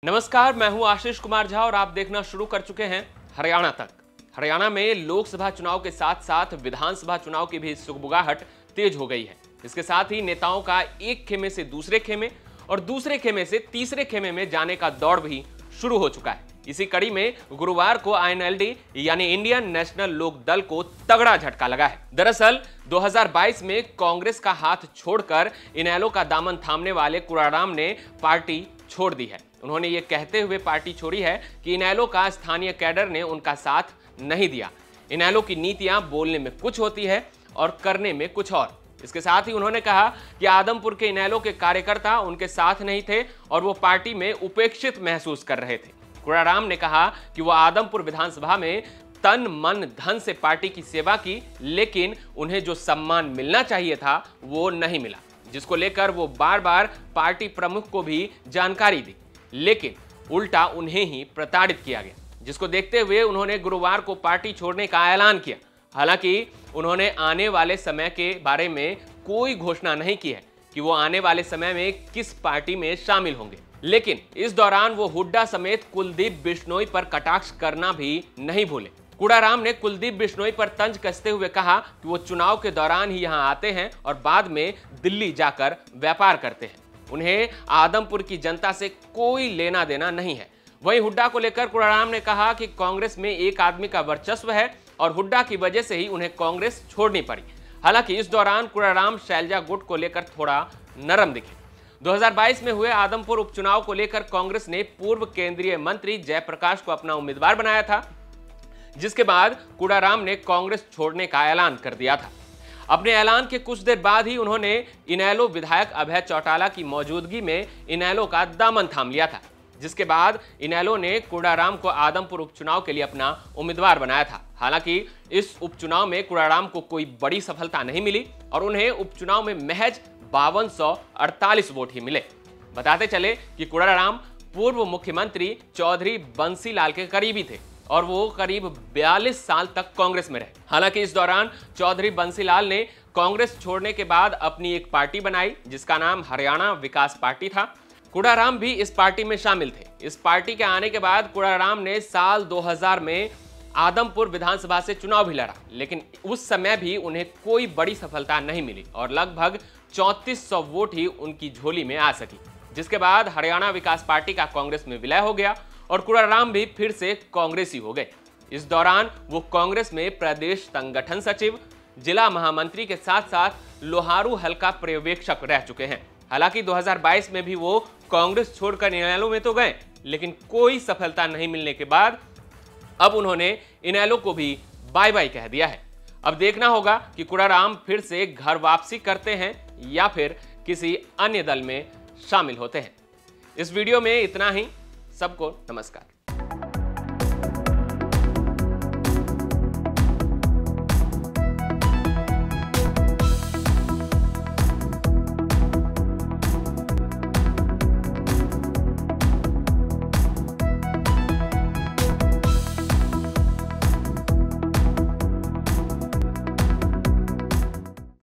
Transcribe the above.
नमस्कार, मैं हूं आशीष कुमार झा और आप देखना शुरू कर चुके हैं हरियाणा तक। हरियाणा में लोकसभा चुनाव के साथ साथ विधानसभा चुनाव की भी सुगबुगाहट तेज हो गई है। इसके साथ ही नेताओं का एक खेमे से दूसरे खेमे और दूसरे खेमे से तीसरे खेमे में जाने का दौड़ भी शुरू हो चुका है। इसी कड़ी में गुरुवार को INLD यानी इंडियन नेशनल लोक दल को तगड़ा झटका लगा है। दरअसल 2022 में कांग्रेस का हाथ छोड़कर इनेलो का दामन थामने वाले कुराराम ने पार्टी छोड़ दी है। उन्होंने ये कहते हुए पार्टी छोड़ी है कि इनेलो का स्थानीय कैडर ने उनका साथ नहीं दिया। इनेलो की नीतियां बोलने में कुछ होती है और करने में कुछ और। इसके साथ ही उन्होंने कहा कि आदमपुर के इनेलो के कार्यकर्ता उनके साथ नहीं थे और वो पार्टी में उपेक्षित महसूस कर रहे थे। कुराराम ने कहा कि वो आदमपुर विधानसभा में तन मन धन से पार्टी की सेवा की, लेकिन उन्हें जो सम्मान मिलना चाहिए था वो नहीं मिला, जिसको लेकर वो बार बार पार्टी प्रमुख को भी जानकारी दी, लेकिन उल्टा उन्हें ही प्रताड़ित किया गया, जिसको देखते हुए उन्होंने गुरुवार को पार्टी छोड़ने का ऐलान किया। हालांकि उन्होंने आने वाले समय के बारे में कोई घोषणा नहीं की है कि वो आने वाले समय में किस पार्टी में शामिल होंगे, लेकिन इस दौरान वो हुड्डा समेत कुलदीप बिश्नोई पर कटाक्ष करना भी नहीं भूले। कुराराम ने कुलदीप बिश्नोई पर तंज कसते हुए कहा कि वो चुनाव के दौरान ही यहां आते हैं और बाद में दिल्ली जाकर व्यापार करते हैं। उन्हें आदमपुर की जनता से कोई लेना देना नहीं है। वहीं हुड्डा को लेकर कुराराम ने कहा कि कांग्रेस में एक आदमी का वर्चस्व है और हुड्डा की वजह से ही उन्हें कांग्रेस छोड़नी पड़ी। हालांकि इस दौरान कुराराम शैलजा गुट को लेकर थोड़ा नरम दिखे। 2022 में हुए आदमपुर उपचुनाव को लेकर कांग्रेस ने पूर्व केंद्रीय मंत्री जयप्रकाश को अपना उम्मीदवार बनाया था, जिसके बाद कुराराम ने कांग्रेस छोड़ने का ऐलान कर दिया था। अपने ऐलान के कुछ देर बाद ही उन्होंने इनेलो विधायक अभय चौटाला की मौजूदगी में इनेलो का दामन थाम लिया था, जिसके बाद इनेलो ने कुराराम को आदमपुर उपचुनाव के लिए अपना उम्मीदवार बनाया था। हालांकि इस उपचुनाव में कुराराम को कोई बड़ी सफलता नहीं मिली और उन्हें उपचुनाव में महज 5248 वोट ही मिले। बताते चले कि कुराराम पूर्व मुख्यमंत्री चौधरी बंसीलाल के करीबी थे और वो करीब 42 साल तक कांग्रेस में रहे। हालांकि इस दौरान चौधरी बंसीलाल ने कांग्रेस छोड़ने के बाद अपनी एक पार्टी बनाई, जिसका नाम हरियाणा विकास पार्टी था। कुराराम भी इस पार्टी में शामिल थे। इस पार्टी के आने के बाद कुराराम ने साल 2000 में आदमपुर विधानसभा से चुनाव भी लड़ा, लेकिन उस समय भी उन्हें कोई बड़ी सफलता नहीं मिली और लगभग 3400 वोट ही उनकी झोली में आ सकी, जिसके बाद हरियाणा विकास पार्टी का कांग्रेस में विलय हो गया और कुराराम भी फिर से कांग्रेसी हो गए। इस दौरान वो कांग्रेस में प्रदेश संगठन सचिव, जिला महामंत्री के साथ साथ लोहारू हल्का पर्यवेक्षक रह चुके हैं। हालांकि 2022 में भी वो कांग्रेस छोड़कर इनेलो में तो गए, लेकिन कोई सफलता नहीं मिलने के बाद अब उन्होंने इनेलो को भी बाय बाय कह दिया है। अब देखना होगा कि कुराराम फिर से घर वापसी करते हैं या फिर किसी अन्य दल में शामिल होते हैं। इस वीडियो में इतना ही। सबको नमस्कार।